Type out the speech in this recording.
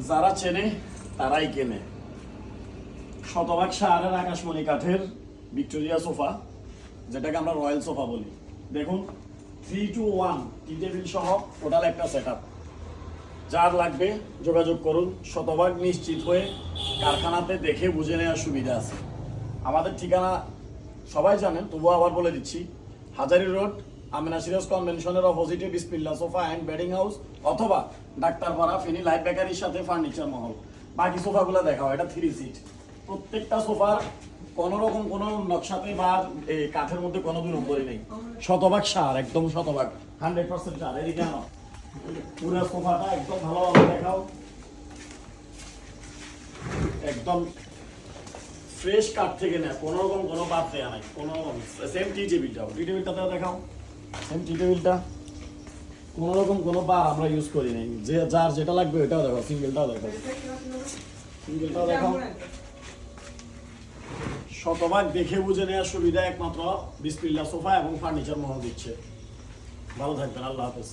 যারা চেনে তারাই কেনে। শতভাগ সাহারের আকাশমণি কাঠের ভিক্টোরিয়া সোফা, যেটাকে আমরা রয়্যাল সোফা বলি। দেখুন 3-to-1 টি টেবিল সহ টোটাল একটা সেট আপ। যার লাগবে যোগাযোগ করুন। শতভাগ নিশ্চিত হয়ে কারখানাতে দেখে বুঝে নেওয়ার সুবিধা আছে। আমাদের ঠিকানা সবাই জানেন, তবুও আবার বলে দিচ্ছি। হাজারী রোড, আমিনা সিরাজ কনভেনশনের অপোজিটে বিসমিল্লাহ সোফা অ্যান্ড বেডিং হাউস, অথবা ডাক্তারপাড়া ফেনী লাইফ বেকারির সাথে ফার্নিচার মহল। বাকি সোফাগুলো দেখাও। এটা 3 সিট। প্রত্যেকটা সোফার কোনো রকম কোনো নকশাতে বা কাঠের মধ্যে কোনো দুরন্তরি নেই। শতভাগ সার, একদম শতভাগ 100% সার। এদিকে আনো, পুরো সোফাটা একদম ভালোভাবে দেখাও। একদম ফ্রেশ কাঠ থেকে নেয়, কোনো রকম কোনো বাদ দেওয়া নাই, কোনো রকম। সেম টি টেবিলটাও, টি টেবিলটাতেও দেখাও। সেম টি টেবিলটা কোনো রকম কোনো বার আমরা ইউজ করি নাই। যে যার যেটা লাগবে ওটাও দেখাও। সিঙ্গেলটাও দেখাও, সিঙ্গেলটাও দেখাও। শতভাগ দেখে বুঝে নেওয়ার সুবিধা একমাত্র বিসমিল্লাহ সোফা এবং ফার্নিচার মহল দিচ্ছে। ভালো থাকবেন, আল্লাহ হাফেজ।